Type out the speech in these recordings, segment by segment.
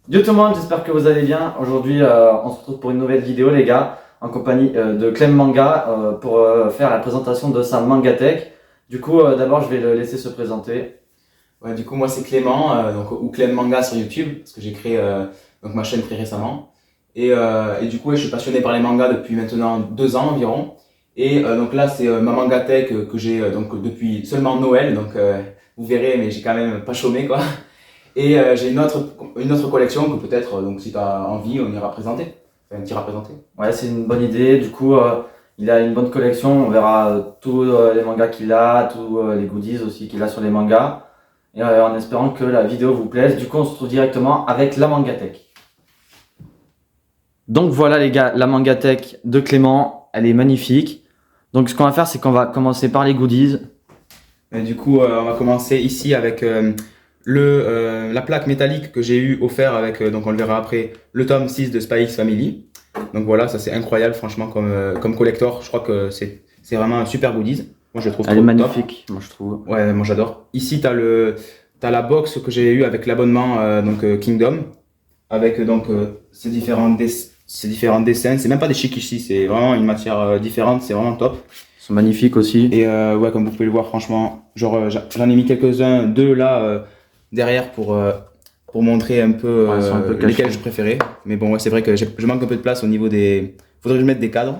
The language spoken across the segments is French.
Yo tout le monde, j'espère que vous allez bien. Aujourd'hui, on se retrouve pour une nouvelle vidéo, les gars, en compagnie de Clem Manga pour faire la présentation de sa Mangatech. Du coup, d'abord, je vais le laisser se présenter. Ouais, du coup, moi c'est Clément, ou Clem Manga sur YouTube, parce que j'ai créé donc ma chaîne très récemment. Et du coup, ouais, je suis passionné par les mangas depuis maintenant 2 ans environ. Donc là, c'est ma mangatech que j'ai donc depuis seulement Noël, donc vous verrez, mais j'ai quand même pas chômé quoi. J'ai une autre collection que peut-être, donc si tu as envie, on ira présenter. Enfin, on ira présenter. Ouais, c'est une bonne idée. Du coup, il a une bonne collection. On verra tous les mangas qu'il a, tous les goodies aussi qu'il a sur les mangas. Et en espérant que la vidéo vous plaise. Du coup, on se retrouve directement avec la Mangatech. Donc voilà, les gars, la Mangatech de Clément, elle est magnifique. Donc, ce qu'on va faire, c'est qu'on va commencer par les goodies. Et du coup, on va commencer ici avec la plaque métallique que j'ai eu offert avec, donc on le verra après, le tome 6 de Spy X Family. Donc voilà, ça c'est incroyable franchement comme collector. Je crois que c'est vraiment un super goodies. Moi je le trouve Elle est trop top. magnifique, moi je trouve. Ouais, moi j'adore. Ici t'as la box que j'ai eu avec l'abonnement Kingdom, avec ces différents dessins. C'est même pas des shikishi, c'est vraiment une matière différente, c'est vraiment top. Ils sont magnifiques aussi. Et ouais, comme vous pouvez le voir, franchement, genre j'en ai mis quelques-uns, deux là derrière pour montrer un peu Ouais, ils sont un peu cachés. lesquels je préférais. Mais bon, ouais, c'est vrai que je manque un peu de place au niveau des. Faudrait que je mette des cadres.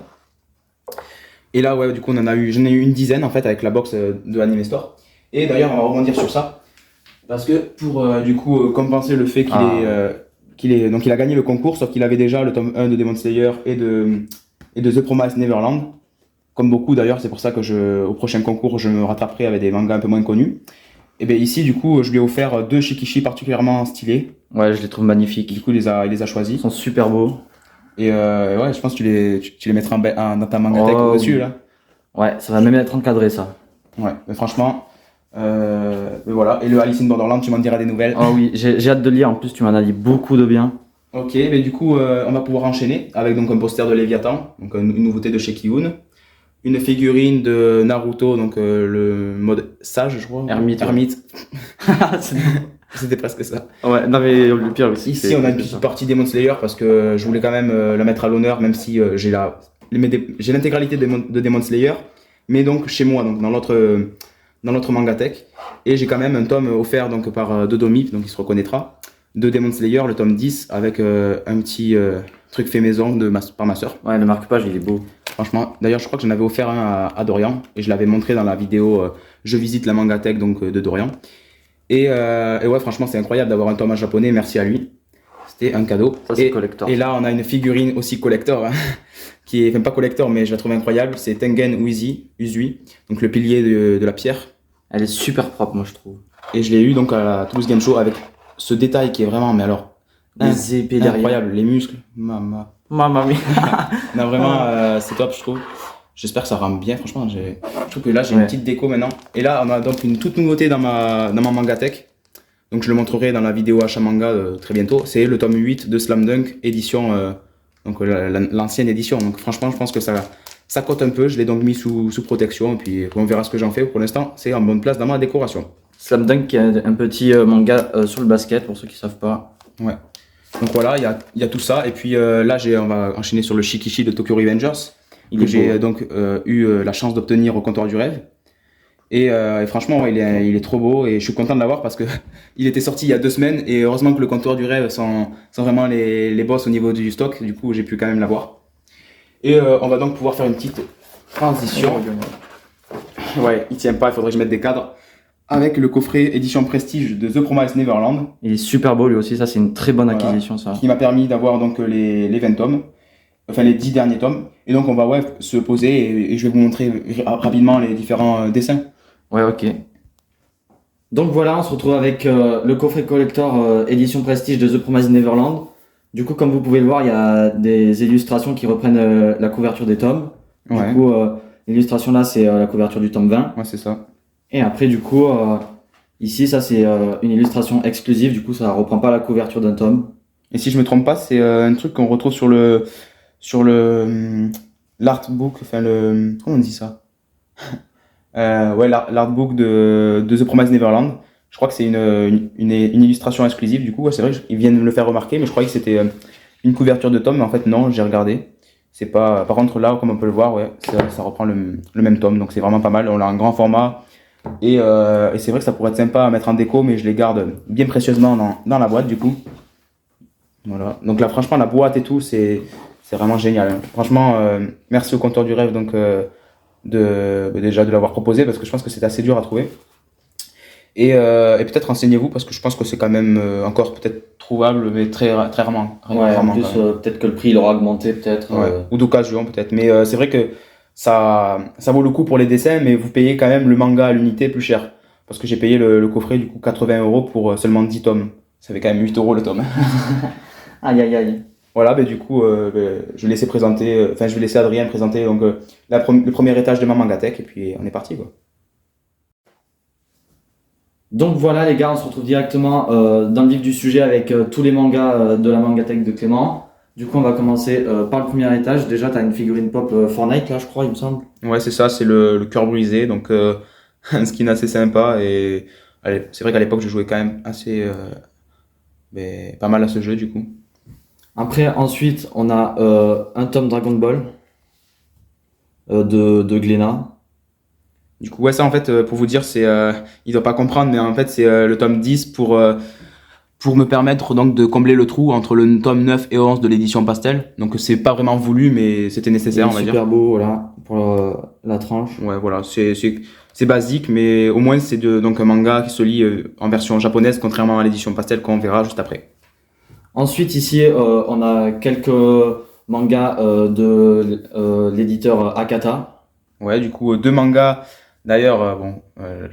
Et là, ouais, du coup, j'en ai eu une dizaine en fait avec la box de Anime Store. Et d'ailleurs, on va rebondir sur ça parce que pour du coup compenser le fait donc il a gagné le concours, sauf qu'il avait déjà le tome 1 de Demon Slayer et de The Promised Neverland. Comme beaucoup d'ailleurs, c'est pour ça que au prochain concours, je me rattraperai avec des mangas un peu moins connus. Et bien ici, du coup, je lui ai offert deux shikishi particulièrement stylés. Ouais, je les trouve magnifiques. Du coup, il les a choisis. Ils sont super beaux. Et ouais, je pense que tu les mettras dans ta mangatech Oh, au-dessus, oui. là. Ouais, ça va même être encadré ça. Ouais, mais franchement, mais voilà. Et le Alice in Borderland, tu m'en diras des nouvelles. Oh oui, j'ai hâte de le lire. En plus, tu m'en as dit beaucoup de bien. Ok, mais du coup, on va pouvoir enchaîner avec donc un poster de Léviathan, donc une nouveauté de chez Kiun. Une figurine de Naruto, donc le mode sage, je crois. Hermite. Ouais. Hermite. C'est- C'était presque ça. ouais, non mais le pire aussi. Ici, on a une petite partie Demon Slayer parce que je voulais quand même la mettre à l'honneur, même si j'ai l'intégralité de Demon Slayer, mais donc chez moi, donc dans l'autre mangatech. Et j'ai quand même un tome offert donc par Dodomi, donc il se reconnaîtra, de Demon Slayer, le tome 10, avec un petit truc fait maison par ma soeur. Ouais, le marque-page, il est beau. Franchement, d'ailleurs, je crois que j'en avais offert un à Dorian et je l'avais montré dans la vidéo Je visite la mangatech donc de Dorian. Et ouais, franchement, c'est incroyable d'avoir un tome en japonais, merci à lui. C'était un cadeau. Ça, c'est collector. Et là, on a une figurine aussi collector, hein, qui est, enfin pas collector, mais je la trouve incroyable. C'est Tengen Uzui, donc le pilier de la pierre. Elle est super propre, moi je trouve. Et je l'ai eu donc à la Toulouse Game Show avec ce détail qui est vraiment, mais alors, Les épées derrière. incroyable. Les muscles, Mamma mia. non, vraiment, c'est top, je trouve. J'espère que ça rend bien, franchement. Je trouve que là, j'ai une petite déco maintenant. Et là, on a donc une toute nouveauté dans ma mangatech. Donc, je le montrerai dans la vidéo achat manga très bientôt. C'est le tome 8 de Slam Dunk, édition, donc l'ancienne édition. Donc, franchement, je pense que ça cote un peu. Je l'ai donc mis sous protection. Et puis, on verra ce que j'en fais. Pour l'instant, c'est en bonne place dans ma décoration. Slam Dunk, qui est un petit manga sur le basket, pour ceux qui savent pas. Ouais. Donc voilà, il y a tout ça. Et puis là, on va enchaîner sur le Shikishi de Tokyo Revengers. Que j'ai donc eu la chance d'obtenir au comptoir du rêve. Et franchement, ouais, il est trop beau et je suis content de l'avoir parce que il était sorti il y a 2 semaines et heureusement que le comptoir du rêve sont vraiment les boss au niveau du stock. Du coup, j'ai pu quand même l'avoir. Et on va donc pouvoir faire une petite transition. Ouais, il tient pas, il faudrait que je mette des cadres. Avec le coffret édition prestige de The Promised Neverland. Il est super beau lui aussi, ça c'est une très bonne acquisition ça. Qui m'a permis d'avoir donc les 20 tomes, enfin les 10 derniers tomes. Et donc on va se poser et je vais vous montrer rapidement les différents dessins. Ouais, ok. Donc voilà, on se retrouve avec le coffret collector édition prestige de The Promised Neverland. Du coup, comme vous pouvez le voir, il y a des illustrations qui reprennent la couverture des tomes. Ouais. Du coup, l'illustration là, c'est la couverture du tome 20. Ouais, c'est ça. Et après, du coup, ici, ça c'est une illustration exclusive. Du coup, ça reprend pas la couverture d'un tome. Et si je me trompe pas, c'est un truc qu'on retrouve sur l'artbook, enfin comment on dit ça? Ouais, l'artbook de The Promised Neverland. Je crois que c'est une illustration exclusive, du coup, ouais, c'est vrai qu'ils viennent de me le faire remarquer, mais je croyais que c'était une couverture de tome, mais en fait, non, j'ai regardé. C'est pas... Par contre, là, comme on peut le voir, ouais, ça reprend le même tome, donc c'est vraiment pas mal. On l'a en grand format, et c'est vrai que ça pourrait être sympa à mettre en déco, mais je les garde bien précieusement dans la boîte, du coup. Voilà. Donc là, franchement, la boîte et tout, c'est vraiment génial, hein. Franchement, merci au Comptoir du Rêve, donc, déjà de l'avoir proposé, parce que je pense que c'était assez dur à trouver. Et peut-être renseignez-vous parce que je pense que c'est quand même encore peut-être trouvable, mais très rarement. Ouais, en rarement, plus, quand même. peut-être que le prix il aura augmenté, peut-être. Ouais. Ou d'occasion peut-être. Mais c'est vrai que ça vaut le coup pour les dessins, mais vous payez quand même le manga à l'unité plus cher. Parce que j'ai payé le coffret du coup 80 € pour seulement 10 tomes. Ça fait quand même 8 € le tome. Aïe, aïe, aïe. Voilà, ben, du coup, je vais laisser présenter, je vais laisser Adrien présenter donc, le premier étage de ma mangatech et puis on est parti quoi. Donc voilà les gars, on se retrouve directement dans le vif du sujet avec tous les mangas de la mangatech de Clément. Du coup on va commencer par le premier étage. Déjà tu as une figurine pop Fortnite là je crois il me semble. Ouais, c'est ça, c'est le cœur brisé, donc un skin assez sympa. Et allez, c'est vrai qu'à l'époque, je jouais quand même assez pas mal à ce jeu, du coup. Après ensuite on a un tome Dragon Ball de Glénat. Du coup, ouais, ça, en fait, pour vous dire, il doit pas comprendre, mais en fait, c'est le tome 10 pour me permettre donc de combler le trou entre le tome 9 et 11 de l'édition Pastel. Donc, c'est pas vraiment voulu, mais c'était nécessaire, on va dire. Super beau voilà pour la tranche. Ouais, voilà, c'est basique, mais au moins, c'est donc un manga qui se lit en version japonaise, contrairement à l'édition Pastel qu'on verra juste après. Ensuite ici on a quelques mangas de l'éditeur Akata. Ouais, du coup, deux mangas. D'ailleurs,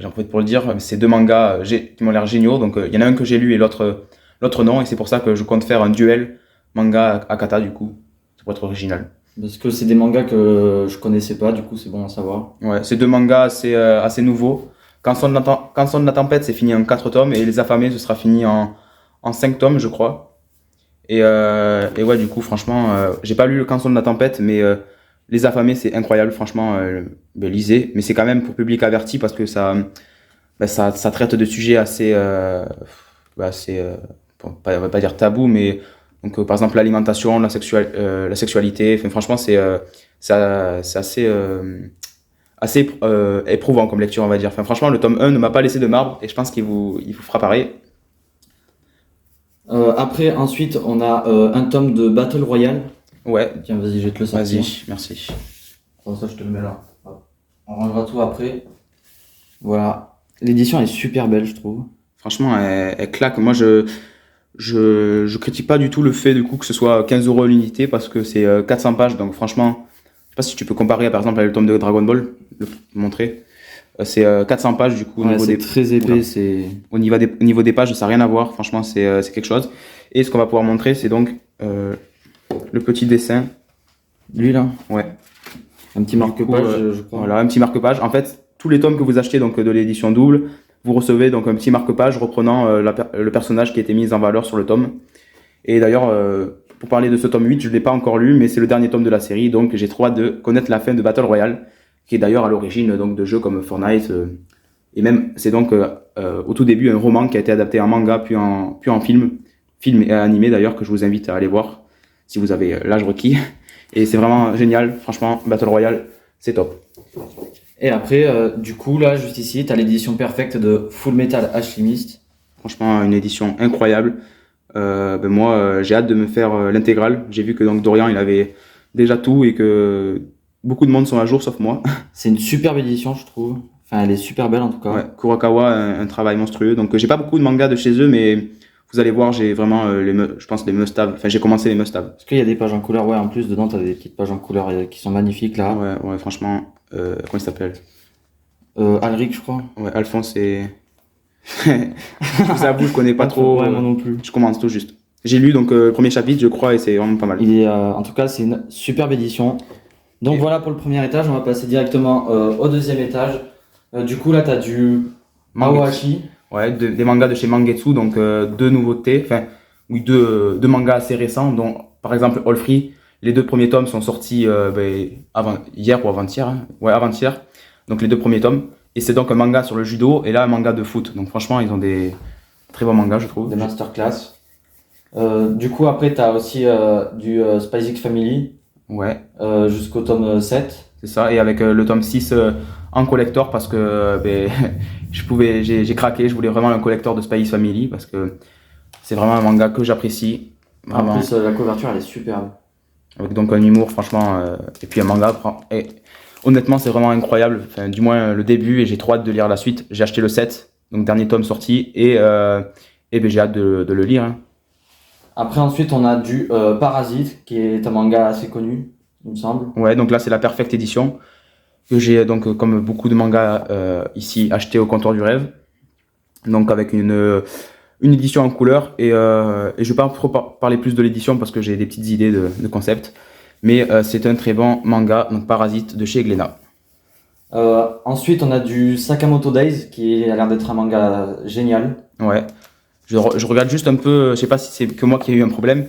j'en profite pour le dire, c'est deux mangas qui m'ont l'air géniaux. Donc, il y en a un que j'ai lu et l'autre non. Et c'est pour ça que je compte faire un duel manga Akata, du coup. Ça pourrait être original. Parce que c'est des mangas que je connaissais pas, du coup c'est bon à savoir. Ouais, ces deux mangas assez nouveaux. Quand sonne la tempête, c'est fini en 4 tomes. Et Les Affamés, ce sera fini en 5 tomes, je crois. Et ouais, du coup, franchement, j'ai pas lu le Quand sonne la tempête, mais Les Affamés, c'est incroyable, franchement, lisez. Mais c'est quand même pour public averti parce que ça traite de sujets assez, on va pas dire tabou, mais donc, par exemple l'alimentation, la sexualité. Enfin, franchement, c'est assez éprouvant comme lecture, on va dire. Enfin, franchement, le tome 1 ne m'a pas laissé de marbre et je pense il vous fera pareil. Après, ensuite, on a un tome de Battle Royale. Ouais. Tiens, vas-y, je vais te le sortir. Vas-y, merci. Bon, ça, je te le mets là. Hop. On rangera tout après. Voilà. L'édition est super belle, je trouve. Franchement, elle claque. Moi, je critique pas du tout le fait du coup que ce soit 15 € l'unité parce que c'est 400 pages. Donc, franchement, je sais pas si tu peux comparer par exemple avec le tome de Dragon Ball, le montrer. C'est 400 pages du coup au Ouais, niveau c'est des très épais. voilà. C'est Au niveau des pages, ça n'a rien à voir. Franchement, c'est quelque chose. Et ce qu'on va pouvoir montrer, c'est donc le petit dessin. lui là. Ouais. Un petit marque-page, je crois. Voilà, un petit marque-page. En fait, tous les tomes que vous achetez donc de l'édition double, vous recevez donc un petit marque-page reprenant le personnage qui a été mis en valeur sur le tome. Et d'ailleurs, pour parler de ce tome 8, je ne l'ai pas encore lu, mais c'est le dernier tome de la série, donc j'ai trop hâte de connaître la fin de Battle Royale, qui est d'ailleurs à l'origine donc de jeux comme Fortnite. Et même, c'est donc au tout début un roman qui a été adapté en manga, puis en film et animé d'ailleurs, que je vous invite à aller voir si vous avez l'âge requis. Et c'est vraiment génial, franchement, Battle Royale, c'est top. Et après, du coup, là, juste ici, t'as l'édition perfecte de Full Metal Alchemist. Franchement, une édition incroyable. Moi, j'ai hâte de me faire l'intégrale. J'ai vu que donc Dorian, il avait déjà tout et que beaucoup de monde sont à jour, sauf moi. C'est une superbe édition, je trouve. Enfin, elle est super belle en tout cas. Ouais, Kurokawa, un travail monstrueux. Donc, j'ai pas beaucoup de mangas de chez eux, mais vous allez voir, j'ai vraiment, je pense, les must-have. Enfin, j'ai commencé les must-have. Parce qu'il y a des pages en couleur, ouais, en plus, dedans, t'as des petites pages en couleur qui sont magnifiques là. Ouais, franchement, comment il s'appelle? Alric, je crois. Ouais, Alphonse et. Je vous avoue, je connais pas trop. Ouais, moi non plus. Je commence tout juste. J'ai lu donc le premier chapitre, je crois, et c'est vraiment pas mal. En tout cas, c'est une superbe édition. Donc Et voilà pour le premier étage, on va passer directement au deuxième étage. Du coup, là, t'as du Aohashi. Ouais, des mangas de chez Mangetsu, donc deux nouveautés, enfin, oui, deux mangas assez récents, dont par exemple All Free. Les 2 premiers tomes sont sortis hier ou avant-hier, hein. Ouais, avant-hier. Donc les 2 premiers tomes. Et c'est donc un manga sur le judo et là un manga de foot. Donc franchement, ils ont des très bons mangas, je trouve. Des masterclass. Du coup, après, tu as aussi du Spice X Family Ouais, jusqu'au tome 7. c'est ça. Et avec le tome 6 en collector parce que ben, j'ai craqué. Je voulais vraiment un collector de Spy X Family parce que c'est vraiment un manga que j'apprécie. En Vraiment. plus, la couverture, elle est superbe. Avec donc un humour, franchement. Et puis un manga. Et honnêtement, c'est vraiment incroyable. Enfin, du moins le début et j'ai trop hâte de lire la suite. J'ai acheté le 7, donc dernier tome sorti. Et ben, j'ai hâte de le lire. Hein. Après, ensuite, on a du Parasite, qui est un manga assez connu, il me semble. Ouais, donc là, c'est la Perfect Edition que j'ai donc comme beaucoup de mangas ici acheté au comptoir du rêve. Donc avec une édition en couleur et je vais pas trop parler plus de l'édition parce que j'ai des petites idées de concept. Mais c'est un très bon manga, donc Parasite de chez Glénat. Ensuite, on a du Sakamoto Days, qui a l'air d'être un manga génial. Ouais. Je regarde juste un peu, je sais pas si c'est que moi qui ai eu un problème,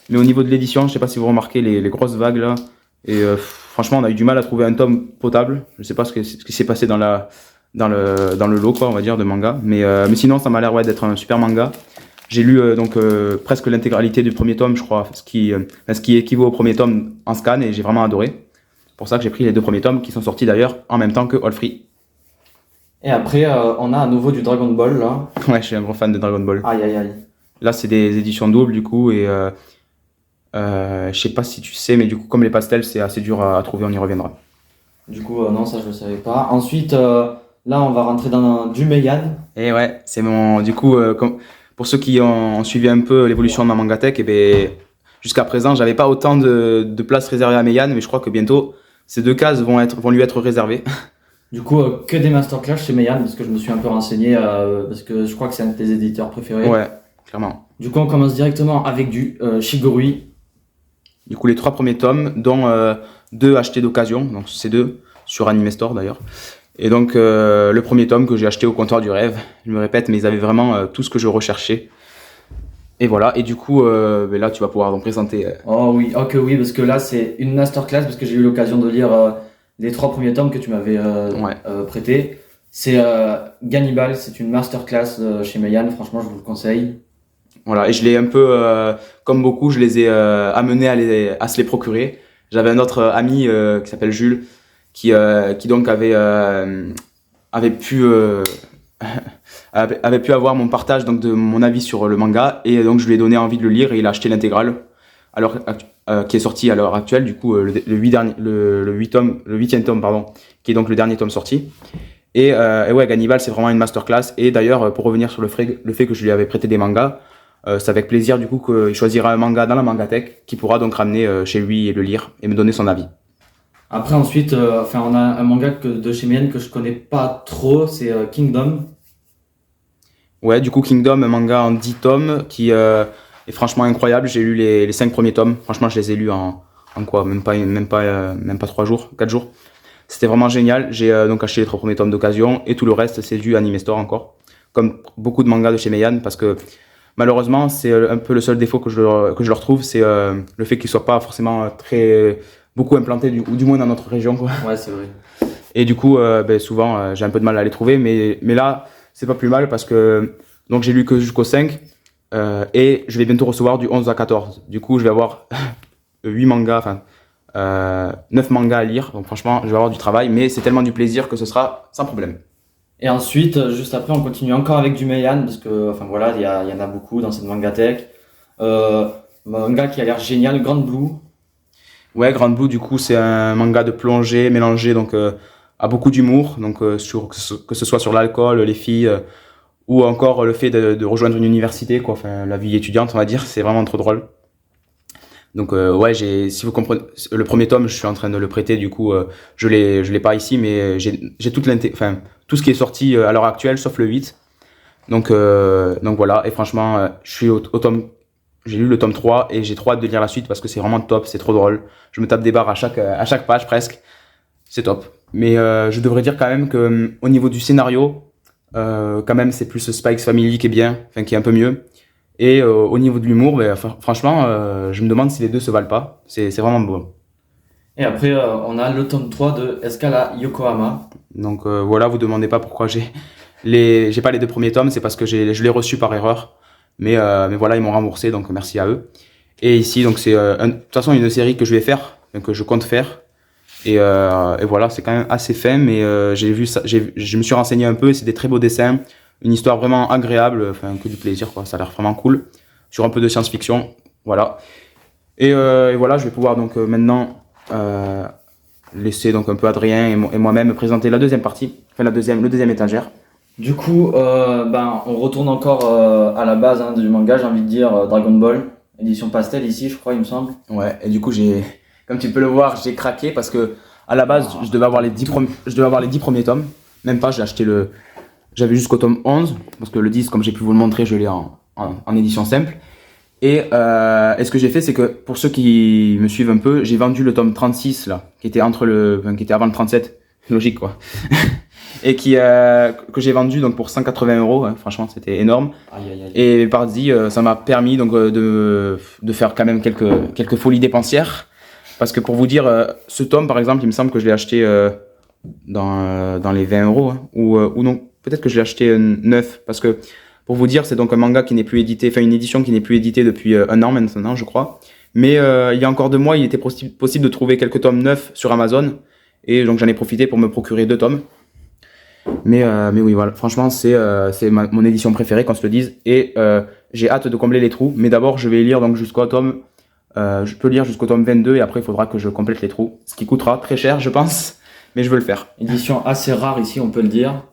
mais au niveau de l'édition, je sais pas si vous remarquez les grosses vagues là. Et franchement, on a eu du mal à trouver un tome potable. Je sais pas ce qui s'est passé dans le lot, quoi, on va dire, de manga. Mais sinon, ça m'a l'air d'être un super manga. J'ai lu presque l'intégralité du premier tome, je crois, ce qui équivaut au premier tome en scan, et j'ai vraiment adoré. C'est pour ça que j'ai pris les 2 premiers tomes qui sont sortis d'ailleurs en même temps que All Free. Et après, on a à nouveau du Dragon Ball, là. Ouais, je suis un gros fan de Dragon Ball. Aïe, aïe, aïe. Là, c'est des éditions doubles du coup, et je sais pas si tu sais, mais du coup, comme les pastels, c'est assez dur à trouver, on y reviendra. Du coup, non, ça, je le savais pas. Ensuite, là, on va rentrer dans du Meian. Et ouais, c'est mon. Du coup, pour ceux qui ont suivi un peu l'évolution de ma mangatech, et ben, jusqu'à présent, j'avais pas autant de places réservées à Meian, mais je crois que bientôt, ces 2 cases vont lui être réservées. Du coup, que des masterclass chez Meian, parce que je me suis un peu renseigné, parce que je crois que c'est un de tes éditeurs préférés. Ouais, clairement. Du coup, on commence directement avec du Shigurui. Du coup, les 3 premiers tomes, dont 2 achetés d'occasion, donc c'est 2 sur Anime Store d'ailleurs. Et donc, le premier tome que j'ai acheté au comptoir du rêve, je me répète, mais ils avaient vraiment tout ce que je recherchais. Et voilà, et du coup, ben là, tu vas pouvoir donc présenter. Oh oui, ok, oui, parce que là, c'est une masterclass, parce que j'ai eu l'occasion de lire les 3 premiers tomes que tu m'avais prêté. C'est Gannibal, c'est une masterclass chez Meian, franchement, je vous le conseille. Voilà, et je l'ai un peu, comme beaucoup, je les ai amenés à se les procurer. J'avais un autre ami qui s'appelle Jules, qui donc avait pu avait pu avoir mon partage donc de mon avis sur le manga, et donc je lui ai donné envie de le lire et il a acheté l'intégrale alors qui est sorti à l'heure actuelle, du coup le 8e tome pardon, qui est donc le dernier tome sorti. Et ouais, Gannibal, c'est vraiment une masterclass. Et d'ailleurs, pour revenir sur le fait que je lui avais prêté des mangas, c'est avec plaisir du coup qu'il choisira un manga dans la mangatech qu'il pourra donc ramener chez lui et le lire et me donner son avis. Après, ensuite, on a un manga de chez Meian que je connais pas trop, c'est Kingdom. Ouais, du coup Kingdom, un manga en 10 tomes qui est franchement incroyable. J'ai lu les 5 premiers tomes. Franchement, je les ai lus en quoi, même pas 3 jours, 4 jours. C'était vraiment génial. J'ai donc acheté les 3 premiers tomes d'occasion et tout le reste c'est du Anime Store encore. Comme beaucoup de mangas de chez Meian, parce que malheureusement, c'est un peu le seul défaut que je leur trouve, c'est le fait qu'ils soient pas forcément beaucoup implantés, ou du moins dans notre région, quoi. Ouais, c'est vrai. Et du coup, souvent, j'ai un peu de mal à les trouver, mais là, c'est pas plus mal parce que donc j'ai lu que jusqu'au 5 et je vais bientôt recevoir du 11 à 14. Du coup, je vais avoir 8 mangas, 9 mangas à lire. Donc franchement, je vais avoir du travail, mais c'est tellement du plaisir que ce sera sans problème. Et ensuite, juste après, on continue encore avec du Meian, parce que, il y en a beaucoup dans cette mangatech. Manga qui a l'air génial, Grand Blue. Ouais, Grand Blue, du coup, c'est un manga de plongée mélangé donc à beaucoup d'humour, donc que ce soit sur l'alcool, les filles, ou encore le fait de rejoindre une université, quoi, la vie étudiante, on va dire, c'est vraiment trop drôle. Donc ouais, si vous comprenez, le premier tome, je suis en train de le prêter, du coup, je l'ai pas ici, mais j'ai tout ce qui est sorti à l'heure actuelle, sauf le 8. Donc voilà, et franchement, je suis au tome. J'ai lu le tome 3 et j'ai trop hâte de lire la suite parce que c'est vraiment top, c'est trop drôle. Je me tape des barres à chaque page presque. C'est top. Mais je devrais dire quand même que au niveau du scénario, quand même c'est plus Spy X Family qui est bien, qui est un peu mieux. Et au niveau de l'humour, franchement, je me demande si les deux se valent pas. C'est vraiment beau. Et après, on a le tome 3 de Escala Yokohama. Donc voilà, vous demandez pas pourquoi j'ai pas les 2 premiers tomes, c'est parce que je l'ai reçu par erreur. Mais voilà, ils m'ont remboursé, donc merci à eux. Et ici, donc c'est de toute façon une série que je vais faire, que je compte faire. Et voilà, c'est quand même assez fin, mais j'ai vu ça, je me suis renseigné un peu, et c'est des très beaux dessins, une histoire vraiment agréable, enfin que du plaisir quoi, ça a l'air vraiment cool, sur un peu de science-fiction, voilà. Et voilà, je vais pouvoir donc maintenant laisser donc un peu Adrien et moi-même présenter la deuxième partie, enfin le deuxième étagère. Du coup, on retourne encore à la base du manga, j'ai envie de dire Dragon Ball, édition pastel ici, je crois, il me semble. Ouais, et du coup comme tu peux le voir, j'ai craqué parce que à la base, je devais avoir les 10 premiers tomes, même pas, j'avais jusqu'au tome 11, parce que le 10, comme j'ai pu vous le montrer, je l'ai en édition simple. Et ce que j'ai fait, c'est que pour ceux qui me suivent un peu, j'ai vendu le tome 36 là, qui était qui était avant le 37, logique quoi. Et que j'ai vendu donc pour 180 €, hein, franchement c'était énorme. Aïe, aïe, aïe. Et pardi, ça m'a permis donc de faire quand même quelques folies dépensières. Parce que pour vous dire, ce tome par exemple, il me semble que je l'ai acheté dans les 20 €, hein, ou non, peut-être que je l'ai acheté neuf, parce que pour vous dire, c'est donc un manga qui n'est plus édité, enfin une édition qui n'est plus éditée depuis 1 an maintenant, je crois. Mais il y a encore 2 mois, il était possible de trouver quelques tomes neufs sur Amazon, et donc j'en ai profité pour me procurer 2 tomes. Mais oui, voilà, franchement, c'est mon édition préférée, qu'on se le dise, et j'ai hâte de combler les trous. Mais d'abord, je vais lire donc jusqu'au tome, je peux lire jusqu'au tome 22, et après, il faudra que je complète les trous, ce qui coûtera très cher, je pense, mais je veux le faire. Édition assez rare ici, on peut le dire.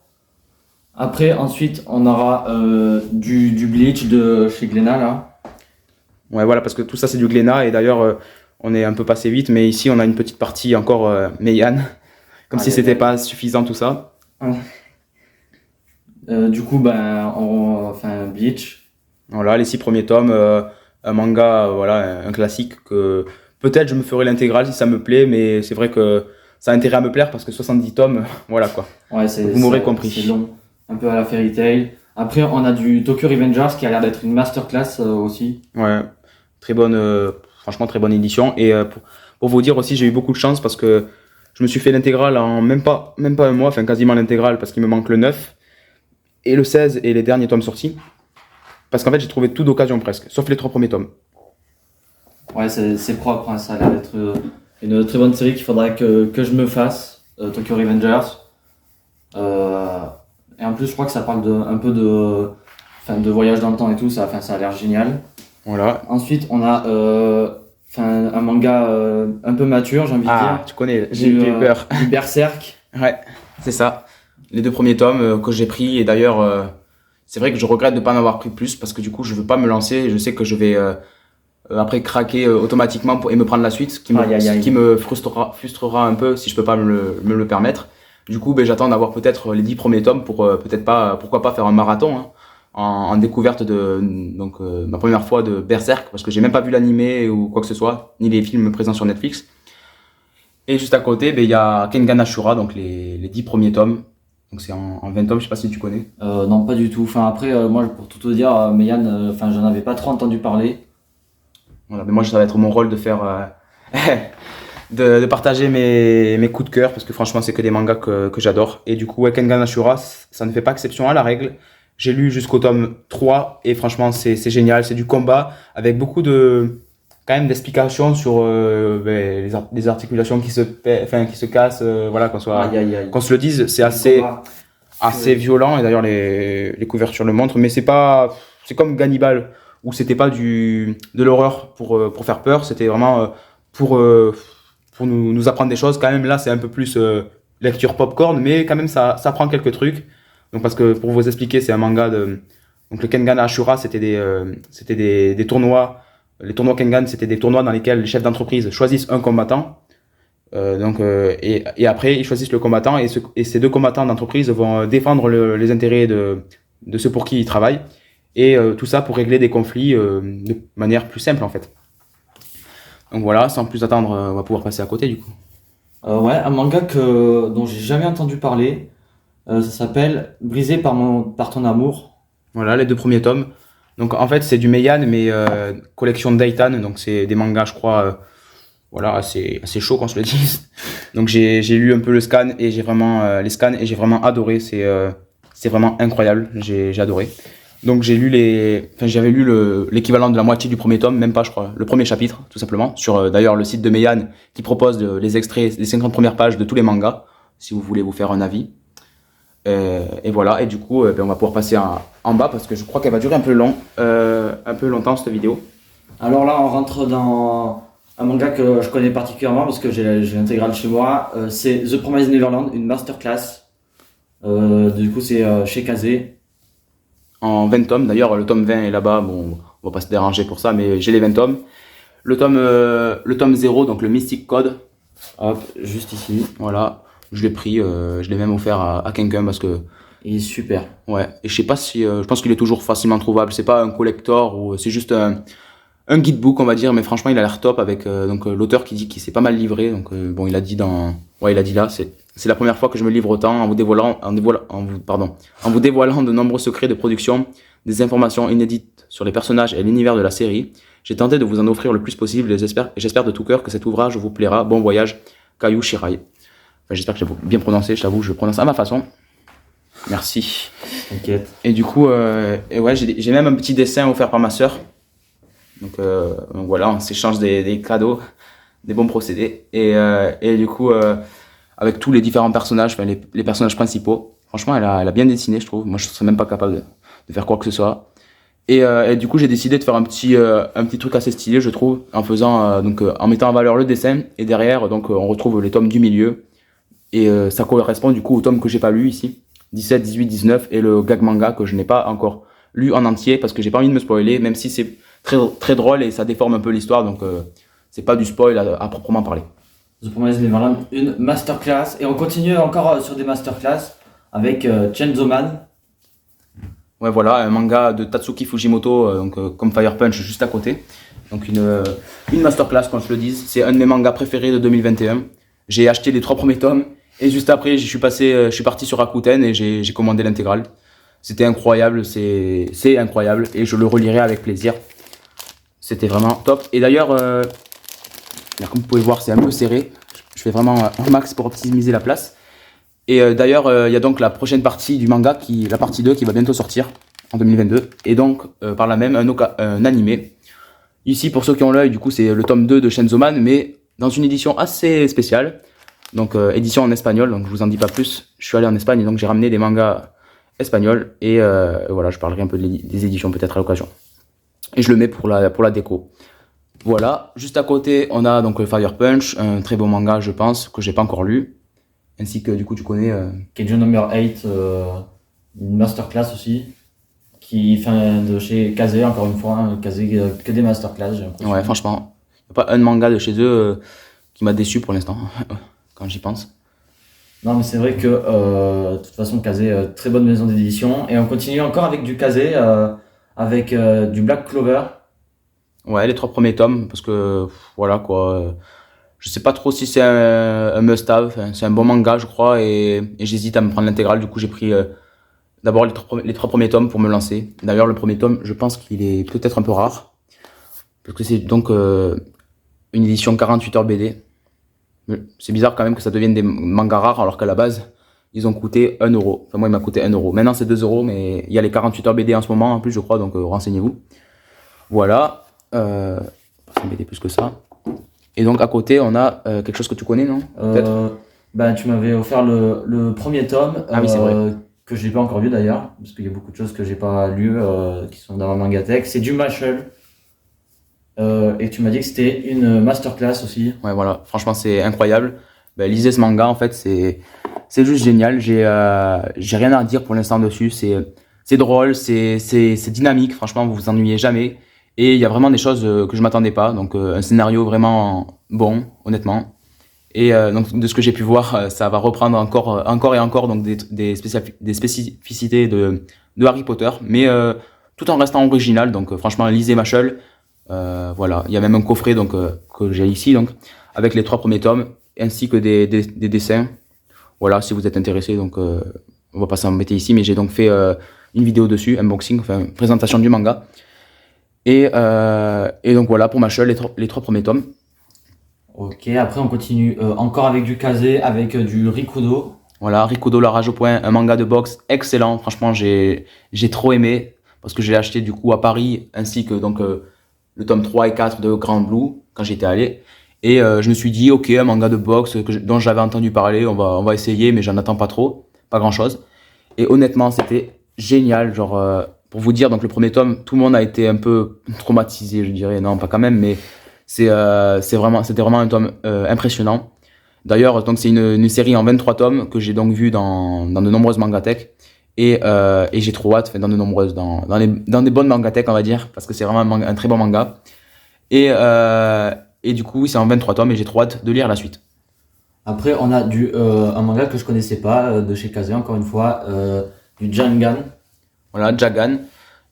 Après, ensuite, on aura du Bleach de chez Glénat, là. Ouais, voilà, parce que tout ça, c'est du Glénat, et d'ailleurs, on est un peu passé vite, mais ici, on a une petite partie encore Meian, comme si c'était pas suffisant tout ça. Du coup, Bleach. Voilà, les 6 premiers tomes, un manga, voilà, un classique que peut-être je me ferai l'intégrale si ça me plaît, mais c'est vrai que ça a intérêt à me plaire parce que 70 tomes, voilà quoi. Ouais, vous m'aurez compris. C'est long, un peu à la Fairy Tail. Après, on a du Tokyo Revengers qui a l'air d'être une masterclass aussi. Ouais, très bonne, franchement très bonne édition. Et pour vous dire aussi, j'ai eu beaucoup de chance parce que je me suis fait l'intégrale en même pas 1 mois, enfin quasiment l'intégrale parce qu'il me manque le 9 et le 16 et les derniers tomes sortis. Parce qu'en fait, j'ai trouvé tout d'occasion presque, sauf les 3 premiers tomes. Ouais, c'est propre, hein, ça a l'air d'être une très bonne série qu'il faudrait que je me fasse, Tokyo Revengers. Et en plus, je crois que ça parle un peu de voyage dans le temps et tout, ça a l'air génial. Voilà. Ensuite, on a un manga un peu mature, j'ai envie de dire. Ah, tu connais, j'ai eu peur. Du Berserk. Ouais, c'est ça. Les 2 premiers tomes que j'ai pris, et d'ailleurs, c'est vrai que je regrette de ne pas en avoir pris plus parce que du coup, je veux pas me lancer et je sais que je vais après craquer automatiquement et me prendre la suite, ce qui me frustrera un peu si je peux pas me le permettre. Du coup, j'attends d'avoir peut-être les 10 premiers tomes pour pourquoi pas faire un marathon, hein, en découverte de ma première fois de Berserk, parce que j'ai même pas vu l'animé ou quoi que ce soit, ni les films présents sur Netflix. Et juste à côté, il y a Kengan Ashura, donc les 10 premiers tomes. Donc c'est en 20 tomes, je sais pas si tu connais. Non, pas du tout. Enfin, après, moi, pour tout te dire, Meian, j'en avais pas trop entendu parler. Voilà, mais moi, ça va être mon rôle de faire, de partager mes coups de cœur, parce que franchement, c'est que des mangas que j'adore. Et du coup, Kengan Ashura, ça ne fait pas exception à la règle. J'ai lu jusqu'au tome 3, et franchement, c'est génial. C'est du combat, avec beaucoup quand même d'explications sur les articulations qui se cassent, voilà, qu'on se le dise, c'est assez violent, et d'ailleurs les couvertures le montrent, mais c'est comme Gannibal, où c'était pas de l'horreur pour faire peur, c'était vraiment pour nous apprendre des choses. Quand même là, c'est un peu plus lecture popcorn, mais quand même ça prend quelques trucs. Donc parce que pour vous expliquer, c'est un manga donc le Kengan Ashura, c'était des tournois. Les tournois Kengan, c'était des tournois dans lesquels les chefs d'entreprise choisissent un combattant. Et après, ils choisissent le combattant, et ces 2 combattants d'entreprise vont défendre les intérêts de ceux pour qui ils travaillent. Et tout ça pour régler des conflits de manière plus simple, en fait. Donc voilà, sans plus attendre, on va pouvoir passer à côté, du coup. Ouais, un manga dont j'ai jamais entendu parler. Ça s'appelle Brisé par ton amour. Voilà, les 2 premiers tomes. Donc en fait, c'est du Meian, mais collection Daitan, donc c'est des mangas, je crois, voilà, assez chaud qu'on se le dise. Donc j'ai lu un peu le scan et j'ai vraiment les scans et j'ai vraiment adoré. C'est vraiment incroyable. J'ai adoré. Donc j'avais lu l'équivalent de la moitié du premier tome, même pas je crois, le premier chapitre tout simplement, sur d'ailleurs le site de Meian qui propose les extraits des 50 premières pages de tous les mangas, si vous voulez vous faire un avis. Et voilà, et du coup on va pouvoir passer en bas parce que je crois qu'elle va durer un peu longtemps cette vidéo. Alors là, on rentre dans un manga que je connais particulièrement parce que j'ai l'intégrale chez moi. C'est The Promised Neverland, une masterclass. Du coup, c'est chez Kazé. En 20 tomes, d'ailleurs le tome 20 est là-bas, bon on va pas se déranger pour ça, mais j'ai les 20 tomes. Le tome 0, donc le Mystic Code, Hop, juste ici. voilà, je l'ai pris, je l'ai même offert à quelqu'un parce que Il est super. ouais, et je sais pas si je pense qu'il est toujours facilement trouvable, c'est pas un collector ou c'est juste un guidebook on va dire, mais franchement il a l'air top avec l'auteur qui dit qu'il s'est pas mal livré, donc bon il a dit là, c'est la première fois que je me livre autant en vous dévoilant de nombreux secrets de production, des informations inédites sur les personnages et l'univers de la série. J'ai tenté de vous en offrir le plus possible et j'espère de tout cœur que cet ouvrage vous plaira. Bon voyage, Kayu Shirai. Enfin, j'espère que j'ai bien prononcé, je t'avoue, je le prononce à ma façon. Merci. T'inquiète. Et du coup, ouais, j'ai même un petit dessin offert par ma sœur. Donc voilà, on s'échange des cadeaux, des bons procédés. Et du coup, avec tous les différents personnages, enfin les personnages principaux, franchement, elle a bien dessiné, je trouve. Moi, je serais même pas capable de faire quoi que ce soit. Et du coup, j'ai décidé de faire un petit truc assez stylé, je trouve, en mettant en valeur le dessin. Et derrière, on retrouve les tomes du milieu. Et ça correspond du coup au tome que j'ai pas lu ici, 17, 18, 19, et le gag manga que je n'ai pas encore lu en entier parce que j'ai pas envie de me spoiler, même si c'est très, très drôle et ça déforme un peu l'histoire, donc c'est pas du spoil à proprement parler. The Promised Neverland, une masterclass. Et on continue encore sur des masterclass avec Chainsaw Man. Ouais, voilà, un manga de Tatsuki Fujimoto, comme Fire Punch juste à côté. Donc une masterclass, qu'on se le dise. C'est un de mes mangas préférés de 2021. J'ai acheté les 3 premiers tomes et juste après, je suis parti sur Rakuten et j'ai commandé l'intégrale. C'était incroyable, c'est incroyable et je le relirai avec plaisir. C'était vraiment top. Et d'ailleurs, comme vous pouvez voir, c'est un peu serré. Je fais vraiment un max pour optimiser la place. Et d'ailleurs, il y a donc la prochaine partie du manga, la partie 2, qui va bientôt sortir en 2022. Et donc, par là même, un animé. Ici, pour ceux qui ont l'œil, du coup, c'est le tome 2 de Chainsaw Man, mais dans une édition assez spéciale. Donc, édition en espagnol, donc je vous en dis pas plus. Je suis allé en Espagne, et donc j'ai ramené des mangas espagnols. Et voilà, je parlerai un peu des éditions peut-être à l'occasion. Et je le mets pour la déco. Voilà, juste à côté, on a donc Fire Punch, un très beau manga, je pense, que j'ai pas encore lu. Ainsi que du coup tu connais Keiju Number 8, une masterclass aussi. De chez Kazé, encore une fois. Kazé, que des masterclass, j'ai l'impression. Ouais, franchement, il n'y a pas un manga de chez eux qui m'a déçu pour l'instant, quand j'y pense. Non, mais c'est vrai que, de toute façon, Kazé, très bonne maison d'édition. Et on continue encore avec du Kazé, avec du Black Clover. Ouais, les 3 premiers tomes, parce que voilà quoi. Je sais pas trop si c'est un must-have, enfin, c'est un bon manga je crois, et j'hésite à me prendre l'intégrale. Du coup j'ai pris d'abord les 3 premiers tomes pour me lancer. D'ailleurs le premier tome, je pense qu'il est peut-être un peu rare, parce que c'est donc une édition 48 heures BD. C'est bizarre quand même que ça devienne des mangas rares alors qu'à la base ils ont coûté 1€. Enfin moi il m'a coûté 1€. Maintenant c'est 2€, mais il y a les 48 heures BD en ce moment en plus je crois, donc renseignez-vous. Voilà, pas BD plus que ça. Et donc à côté on a quelque chose que tu connais, non? Peut-être. Ben, tu m'avais offert le premier tome, Ah oui, c'est vrai. que je n'ai pas encore lu d'ailleurs, parce qu'il y a beaucoup de choses que j'ai pas lues, qui sont dans ma mangatech. C'est du Mashal. Et tu m'as dit que c'était une masterclass aussi. Ouais, voilà, franchement c'est incroyable. Ben, lisez ce manga, en fait c'est juste génial. J'ai rien à dire pour l'instant dessus. C'est drôle, c'est dynamique. Franchement vous vous ennuyez jamais. Et il y a vraiment des choses que je m'attendais pas. Donc un scénario vraiment bon, honnêtement. Et donc de ce que j'ai pu voir, ça va reprendre encore et encore donc des spécificités de Harry Potter, mais tout en restant original. Donc franchement, lisez Mashal. Voilà, il y a même un coffret donc que j'ai ici donc avec les 3 premiers tomes ainsi que des dessins. Voilà, si vous êtes intéressé, donc on va pas s'embêter ici, mais j'ai donc fait une vidéo dessus, unboxing, enfin présentation du manga. Et donc voilà pour Mashal, les 3 premiers tomes. Ok, après on continue encore avec du Kazé, avec du Rikudo. Voilà, Rikudo la rage au point, un manga de boxe excellent. Franchement, j'ai trop aimé parce que j'ai acheté du coup à Paris ainsi que donc le tome 3 et 4 de Grand Blue quand j'étais allé. Et je me suis dit, ok, un manga de boxe dont j'avais entendu parler, on va essayer, mais j'en attends pas trop, pas grand chose. Et honnêtement, c'était génial. Genre, pour vous dire, donc le premier tome, tout le monde a été un peu traumatisé, je dirais. Non, pas quand même, mais c'était vraiment un tome impressionnant. D'ailleurs, donc c'est une série en 23 tomes que j'ai donc vu dans de nombreuses mangathèques. Et j'ai trop hâte, enfin, dans des bonnes mangathèques, on va dire, parce que c'est vraiment un très bon manga. Et du coup, c'est en 23 tomes et j'ai trop hâte de lire la suite. Après, on a un manga que je connaissais pas, de chez Kazé, encore une fois, du Jangan. Voilà, Jagan.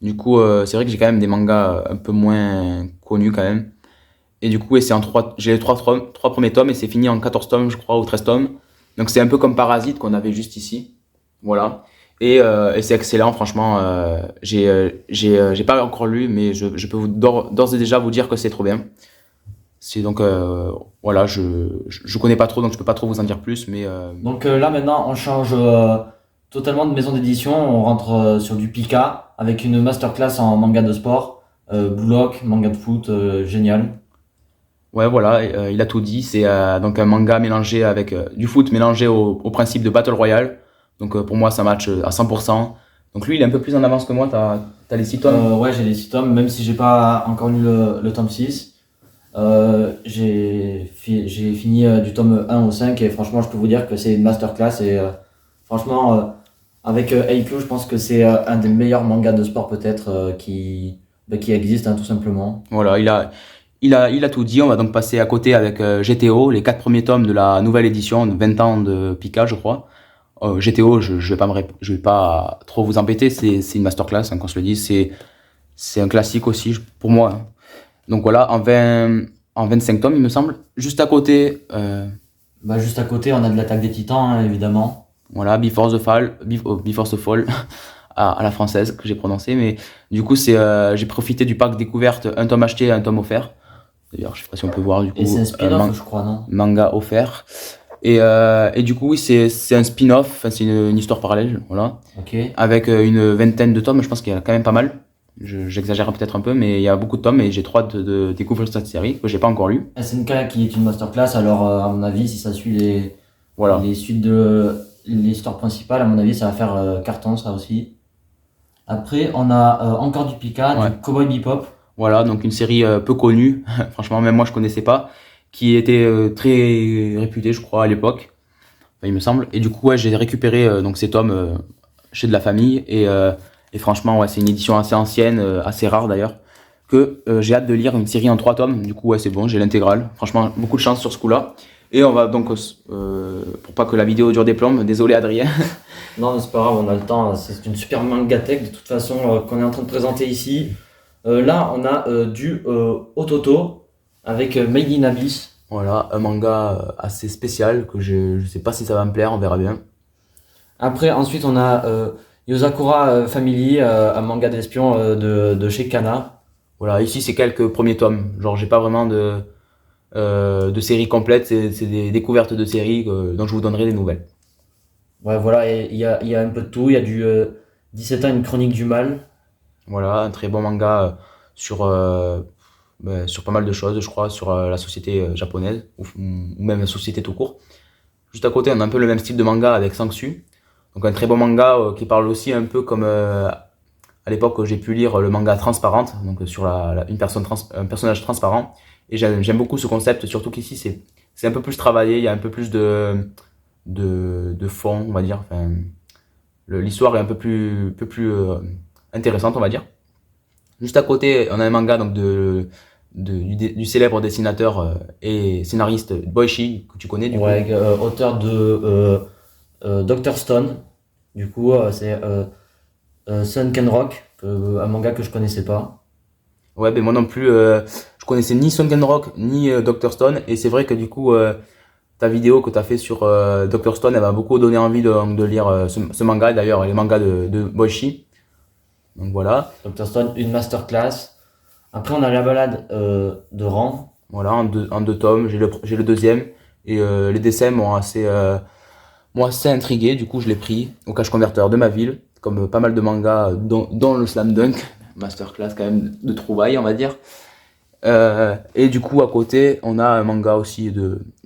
Du coup, c'est vrai que j'ai quand même des mangas un peu moins connus quand même. Et du coup, j'ai les trois premiers tomes et c'est fini en 14 tomes, je crois, ou 13 tomes. Donc c'est un peu comme Parasite qu'on avait juste ici. Voilà. Et c'est excellent, franchement. J'ai pas encore lu, mais je peux d'ores et déjà vous dire que c'est trop bien. C'est donc, voilà, je connais pas trop, donc je peux pas trop vous en dire plus, mais Donc là maintenant on change totalement de maison d'édition, on rentre sur du Pika avec une masterclass en manga de sport, Blue Lock, manga de foot, génial. ouais, voilà, il a tout dit. C'est donc un manga mélangé avec du foot mélangé au principe de Battle Royale. Donc pour moi, ça match à 100%. Donc lui, il est un peu plus en avance que moi. T'as les 6 tomes. Ouais, j'ai les 6 tomes, même si j'ai pas encore lu le tome 6. J'ai fini du tome 1 au 5 et franchement je peux vous dire que c'est une masterclass et franchement avec Haikyuu je pense que c'est un des meilleurs mangas de sport peut-être qui existe hein, tout simplement. Voilà, il a tout dit. On va donc passer à côté avec GTO, les 4 premiers tomes de la nouvelle édition de 20 ans de Pika, je crois. GTO, je vais pas trop vous embêter. C'est une masterclass, hein, qu'on se le dise. C'est un classique aussi pour moi, hein. Donc voilà, en 25 tomes, il me semble. Juste à côté, Juste à côté on a de l'attaque des titans hein, évidemment. voilà, Before the Fall, à la française que j'ai prononcé. Mais du coup, j'ai profité du pack découverte, un tome acheté, un tome offert. D'ailleurs, je sais pas si on peut voir du coup. Et c'est un spin-off je crois non? Manga offert. Et du coup, oui, c'est un spin-off, enfin, c'est une histoire parallèle, voilà. Ok. Avec une vingtaine de tomes, je pense qu'il y en a quand même pas mal. J'exagère peut-être un peu, mais il y a beaucoup de tomes et j'ai trop hâte de découvrir cette série que j'ai pas encore lue. SNK qui est une masterclass alors à mon avis si ça suit Voilà. les suites de l'histoire principale à mon avis ça va faire carton ça aussi. Après, on a encore du Pika, Ouais. du Cowboy Bebop. Voilà, donc une série peu connue, franchement, même moi je connaissais pas, qui était très réputée, je crois, à l'époque, enfin, il me semble. Et du coup, ouais, j'ai récupéré donc ces tomes chez de la famille et franchement, ouais, c'est une édition assez ancienne, assez rare d'ailleurs, que j'ai hâte de lire une série en 3 tomes. Du coup, ouais, c'est bon, j'ai l'intégrale. Franchement, beaucoup de chance sur ce coup-là. Et on va donc, pour pas que la vidéo dure des plombes, désolé Adrien. Non, mais c'est pas grave, on a le temps. C'est une super mangatech de toute façon qu'on est en train de présenter ici. Là, on a du Ototo avec Made in Abyss. Voilà, un manga assez spécial que je sais pas si ça va me plaire, on verra bien. Après, ensuite, on a Yozakura Family, un manga d'espion de chez Kana. Voilà, ici c'est quelques premiers tomes. Genre, j'ai pas vraiment de série complète, c'est des découvertes de séries dont je vous donnerai des nouvelles. Ouais, voilà, et il y a un peu de tout. Il y a du 17 ans, une chronique du mal. Voilà, un très bon manga sur pas mal de choses, je crois, sur la société japonaise, ou même la société tout court. Juste à côté, on a un peu le même style de manga avec Sangsu. Donc un très bon manga qui parle aussi un peu comme à l'époque j'ai pu lire le manga Transparente, donc sur un personnage transparent. Et j'aime beaucoup ce concept, surtout qu'ici c'est un peu plus travaillé, il y a un peu plus de fond, on va dire. Enfin, l'histoire est un peu plus intéressante, on va dire. Juste à côté, on a un manga donc du célèbre dessinateur et scénariste Boichi, que tu connais du coup. Ouais, auteur de Dr. Stone. Du coup, c'est Sunken Rock, un manga que je connaissais pas. Ouais, ben moi non plus, je connaissais ni Sunken Rock ni Dr. Stone, et c'est vrai que du coup, ta vidéo que tu as fait sur Dr. Stone, elle m'a beaucoup donné envie de lire ce manga, d'ailleurs, les mangas de Boichi. Donc voilà. Dr. Stone, une masterclass. Après, on a la balade de Ran Voilà, en deux tomes, j'ai le deuxième. Et les dessins m'ont assez intrigué, du coup je l'ai pris au cache converteur de ma ville, comme pas mal de mangas, dont le Slam Dunk, masterclass quand même de trouvailles on va dire. Et du coup à côté on a un manga aussi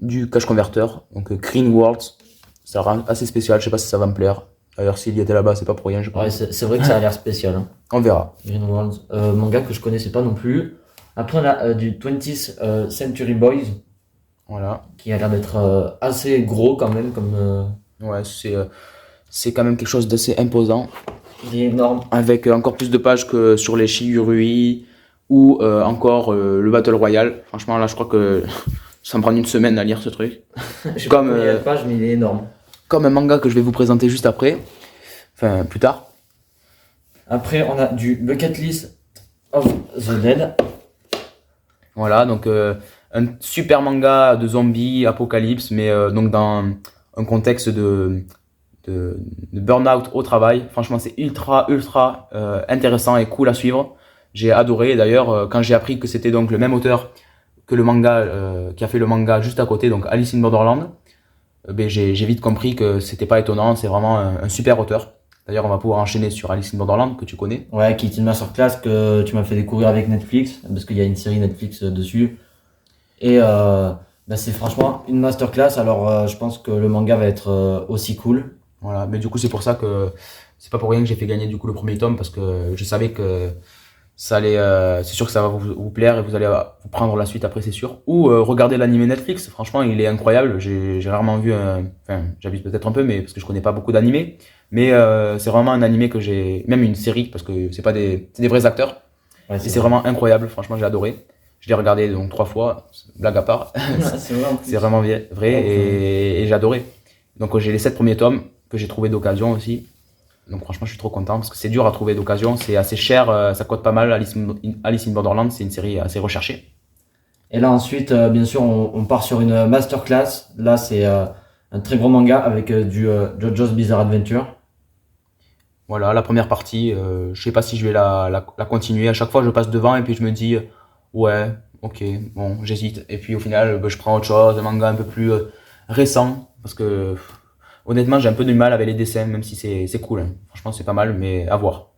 du cache converteur, donc Green Worlds, ça rend assez spécial, je sais pas si ça va me plaire. D'ailleurs s'il y était là-bas c'est pas pour rien je pense. Ouais, c'est vrai que ça a l'air spécial. Hein. On verra. Green World, manga que je connaissais pas non plus. Après, on a du 20th Century Boys, Voilà. qui a l'air d'être assez gros quand même, comme Ouais, c'est quand même quelque chose d'assez imposant. il est énorme. Avec encore plus de pages que sur les Shigurui ou encore le Battle Royale. Franchement, là, je crois que ça me prend une semaine à lire ce truc. Je sais Comme, pas combien il y a de pages, mais il est énorme. Comme un manga que je vais vous présenter juste après, enfin plus tard. Après, on a du Bucket List of the Dead. Voilà, donc un super manga de zombies, apocalypse, mais donc dans un contexte de burn-out au travail. Franchement, c'est ultra intéressant et cool à suivre. J'ai adoré. D'ailleurs, quand j'ai appris que c'était donc le même auteur que le manga, qui a fait le manga juste à côté, donc Alice in Borderland, ben j'ai vite compris que c'était pas étonnant. C'est vraiment un super auteur. D'ailleurs, on va pouvoir enchaîner sur Alice in Borderland, que tu connais. Ouais, qui est une masterclass que tu m'as fait découvrir avec Netflix, parce qu'il y a une série Netflix dessus. Et bah, c'est franchement une masterclass. Alors, je pense que le manga va être aussi cool. Voilà, mais du coup, c'est pour ça que c'est pas pour rien que j'ai fait gagner du coup le premier tome, parce que je savais que ça allait, c'est sûr que ça va vous plaire et vous allez vous prendre la suite après, c'est sûr. Ou regarder l'anime Netflix, franchement, il est incroyable. J'ai rarement vu enfin, j'habite peut-être un peu, mais parce que je connais pas beaucoup d'animés. Mais c'est vraiment un animé que j'ai, même une série, parce que c'est pas c'est des vrais acteurs. Ouais, Et c'est vraiment incroyable, franchement, j'ai adoré. Je l'ai regardé donc 3 fois, blague à part. c'est vrai en plus. C'est vraiment vrai et j'ai adoré. Donc j'ai les 7 premiers tomes que j'ai trouvé d'occasion aussi. Donc franchement, je suis trop content parce que c'est dur à trouver d'occasion, c'est assez cher, ça coûte pas mal. Alice in Borderland, c'est une série assez recherchée. Et là ensuite, bien sûr, on part sur une masterclass. Là, c'est un très gros manga avec du JoJo's Bizarre Adventure. Voilà, la première partie, je sais pas si je vais la continuer. À chaque fois, je passe devant et puis je me dis, ouais, ok, bon, j'hésite. Et puis au final, je prends autre chose, un manga un peu plus récent parce que honnêtement, j'ai un peu du mal avec les dessins, même si c'est cool. Hein. Franchement, c'est pas mal, mais à voir.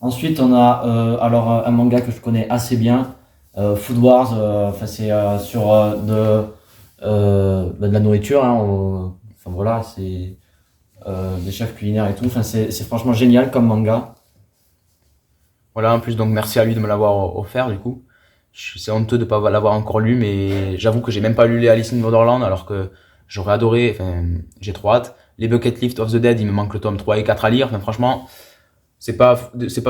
Ensuite, on a alors un manga que je connais assez bien, Food Wars. Enfin, c'est sur de la nourriture. Hein, enfin voilà, c'est des chefs culinaires et tout. Enfin, c'est franchement génial comme manga. Voilà, en plus, donc merci à lui de me l'avoir offert, du coup. C'est honteux de pas l'avoir encore lu, mais j'avoue que j'ai même pas lu les Alice in Borderland, alors que j'aurais adoré, enfin, j'ai trop hâte. Les Bucket List of the Dead, il me manque le tome 3 et 4 à lire. Enfin, franchement, c'est pas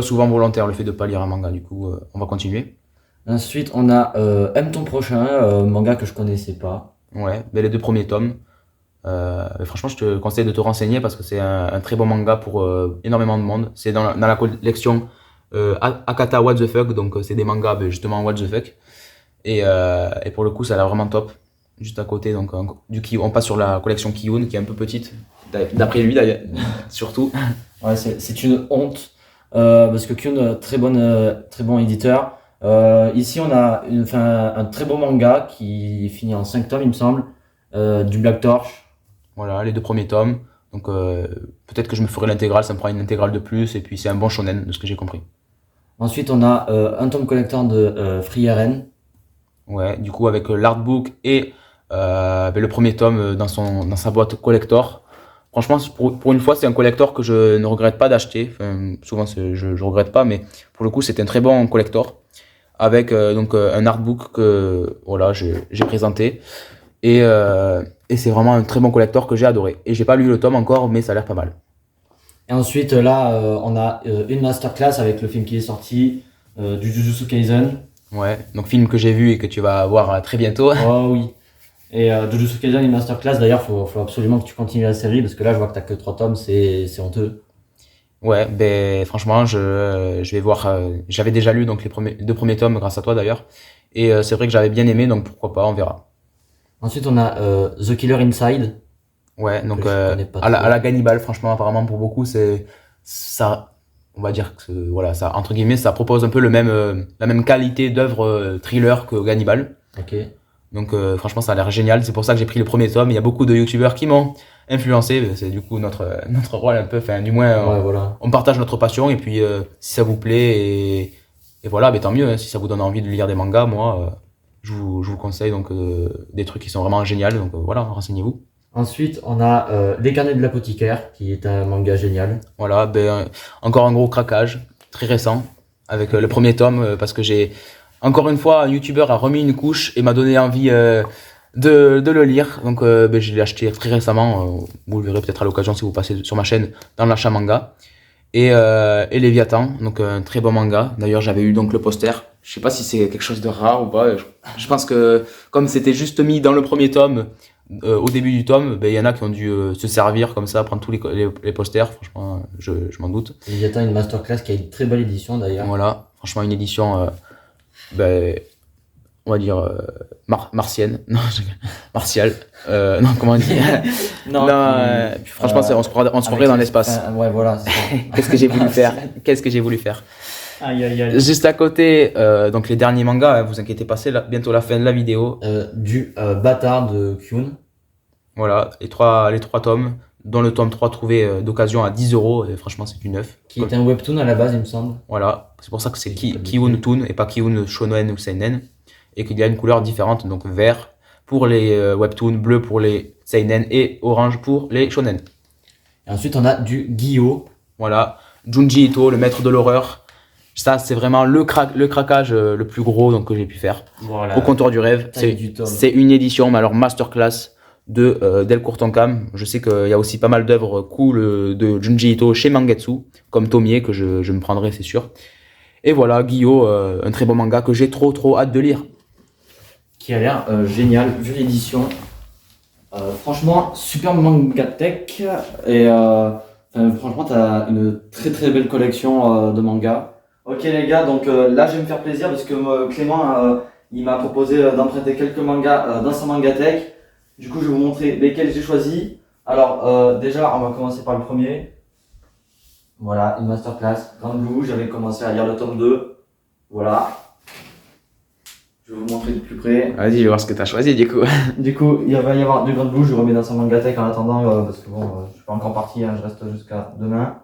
souvent volontaire le fait de pas lire un manga, du coup, on va continuer. Ensuite, on a Aime ton prochain, manga que je connaissais pas. Ouais, ben les 2 premiers tomes. Mais franchement, je te conseille de te renseigner parce que c'est un très bon manga pour énormément de monde. C'est dans la collection Akata What the Fuck, donc c'est des mangas justement What the Fuck. Et pour le coup, ça a l'air vraiment top. Juste à côté, donc on passe sur la collection Kiyun qui est un peu petite, d'après lui d'ailleurs, surtout. Ouais, c'est une honte parce que Kyun, très bon éditeur. Ici, on a un très beau manga qui finit en 5 tomes, il me semble, du Black Torch. Voilà, les 2 premiers tomes. Donc peut-être que je me ferai l'intégrale, ça me fera une intégrale de plus, et puis c'est un bon shonen de ce que j'ai compris. Ensuite, on a un tome collector de Frieren. Ouais, du coup avec l'artbook et le premier tome dans sa boîte collector. Franchement, pour une fois, c'est un collector que je ne regrette pas d'acheter. Enfin, souvent, je regrette pas, mais pour le coup, c'est un très bon collector avec donc un artbook que voilà, j'ai présenté et c'est vraiment un très bon collector que j'ai adoré. Et j'ai pas lu le tome encore, mais ça a l'air pas mal. Et ensuite, là, on a une masterclass avec le film qui est sorti, du Jujutsu Kaisen. Ouais, donc film que j'ai vu et que tu vas voir très bientôt. Oh oui. Et Jujutsu Kaisen, une masterclass. D'ailleurs, faut absolument que tu continues la série parce que là, je vois que t'as que 3 tomes, c'est honteux. Ouais, ben franchement, je vais voir. J'avais déjà lu donc les 2 premiers tomes grâce à toi d'ailleurs, et c'est vrai que j'avais bien aimé, donc pourquoi pas, on verra. Ensuite, on a The Killer Inside. Ouais, donc je connais pas à trop. la Gannibal, franchement, apparemment pour beaucoup, c'est ça. On va dire que voilà, ça entre guillemets, ça propose un peu la même qualité d'œuvre thriller que Gannibal. Ok. Donc franchement ça a l'air génial, c'est pour ça que j'ai pris le premier tome. Il y a beaucoup de youtubeurs qui m'ont influencé, c'est du coup notre rôle un peu, enfin du moins Ouais, voilà. on partage notre passion et puis si ça vous plaît et voilà, tant mieux, hein, si ça vous donne envie de lire des mangas, moi je vous conseille donc des trucs qui sont vraiment géniaux, donc voilà, renseignez-vous. Ensuite, on a Les Carnets de l'apothicaire, qui est un manga génial. Voilà, encore un gros craquage, très récent, avec le premier tome, parce que encore une fois, un youtubeur a remis une couche et m'a donné envie de le lire. Donc je l'ai acheté très récemment, vous le verrez peut-être à l'occasion si vous passez sur ma chaîne dans l'achat manga. Et Léviathan, donc un très bon manga. D'ailleurs j'avais eu donc le poster, je sais pas si c'est quelque chose de rare ou pas, je pense que comme c'était juste mis dans le premier tome, au début du tome, il y en a qui ont dû se servir comme ça, prendre tous les posters, franchement je m'en doute. Léviathan, une masterclass qui a une très belle édition d'ailleurs. Voilà, franchement une édition, on va dire martienne, non, martiale, non comment on dit Non, puis, franchement on se croirait dans l'espace. Ouais, voilà, c'est ça. Qu'est-ce que j'ai voulu faire Aïe, aïe, aïe. Juste à côté, donc les derniers mangas, hein, vous inquiétez pas, c'est bientôt la fin de la vidéo. Du Bâtard de Kyun. Voilà, les trois tomes, dont le tome 3 trouvé d'occasion à 10 €, et franchement c'est du neuf. Qui est un webtoon à la base, il me semble. Voilà, c'est pour ça que c'est Kiun Toon et pas Kiun Shonen ou Seinen, et qu'il y a une couleur différente, donc vert pour les webtoons, bleu pour les Seinen et orange pour les Shonen. Et ensuite, on a du Guillaume. Voilà, Junji Ito, le maître de l'horreur. Ça, c'est vraiment le craquage le plus gros donc, que j'ai pu faire. Voilà. Au comptoir du rêve. C'est une édition, mais alors masterclass de Delcourt Tonkam. Je sais qu'il y a aussi pas mal d'œuvres cool de Junji Ito chez Mangetsu, comme Tomie, que je me prendrai, c'est sûr. Et voilà, Guillaume, un très bon manga que j'ai trop hâte de lire. Qui a l'air génial, vu l'édition. Franchement, super manga tech. Et franchement, t'as une très belle collection de mangas. Ok les gars, donc là je vais me faire plaisir parce que Clément il m'a proposé d'emprunter quelques mangas dans son mangatech. Du coup je vais vous montrer lesquels j'ai choisi. Alors déjà on va commencer par le premier. Voilà, une masterclass, Grand Blue, j'avais commencé à lire le tome 2. Voilà. Je vais vous montrer de plus près. Vas-y, je vais voir ce que tu as choisi du coup. Du coup, il va y avoir du Grand Blue, je remets dans son mangatech en attendant parce que bon, je suis pas encore parti, hein, je reste jusqu'à demain.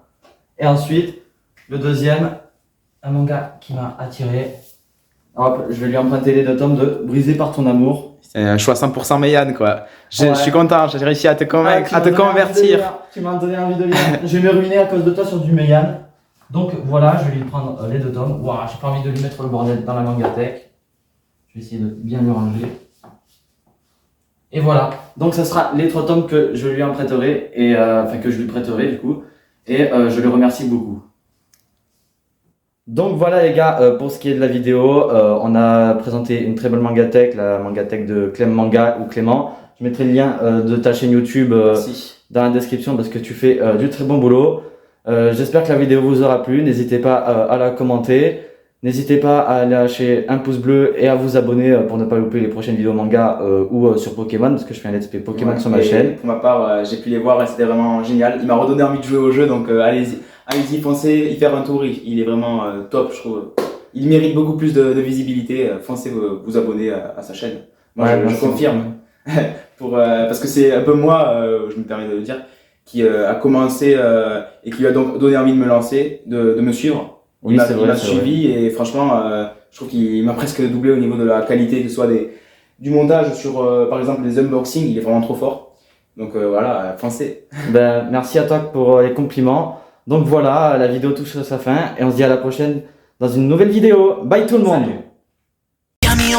Et ensuite, le deuxième, un manga qui m'a attiré. Hop, je vais lui emprunter les 2 tomes de Brisé par ton amour. C'est un choix 100% Meian quoi. Ouais. Je suis content, j'ai réussi à te convaincre, à te convertir. Tu m'as donné envie de lire. Je vais me ruiner à cause de toi sur du Meian. Donc voilà, je vais lui prendre les 2 tomes. Waouh, j'ai pas envie de lui mettre le bordel dans la mangatech. Je vais essayer de bien le ranger. Et voilà, donc ça sera les 3 tomes que je lui emprunterai, et que je lui prêterai du coup, et je le remercie beaucoup. Donc voilà les gars, pour ce qui est de la vidéo, on a présenté une très belle mangatech, la mangatech de Clem Manga ou Clément. Je mettrai le lien de ta chaîne YouTube dans la description parce que tu fais du très bon boulot. J'espère que la vidéo vous aura plu, n'hésitez pas à la commenter. N'hésitez pas à lâcher un pouce bleu et à vous abonner pour ne pas louper les prochaines vidéos manga ou sur Pokémon parce que je fais un let's play Pokémon sur ma chaîne. Pour ma part, j'ai pu les voir et c'était vraiment génial. Il m'a redonné envie de jouer au jeu, donc allez-y, foncez, y faire un tour. Il est vraiment top, je trouve. Il mérite beaucoup plus de visibilité. Foncez vous abonner à sa chaîne. Moi, je confirme. Parce que c'est un peu moi, je me permets de le dire, qui a commencé et qui lui a donc donné envie de me lancer, de me suivre. Oui, il m'a suivi et franchement, je trouve qu'il m'a presque doublé au niveau de la qualité, que ce soit du montage sur, par exemple, les unboxings, il est vraiment trop fort. Donc voilà, foncez. Ben, merci à toi pour les compliments. Donc voilà, la vidéo touche à sa fin et on se dit à la prochaine dans une nouvelle vidéo. Bye tout le monde. Salut.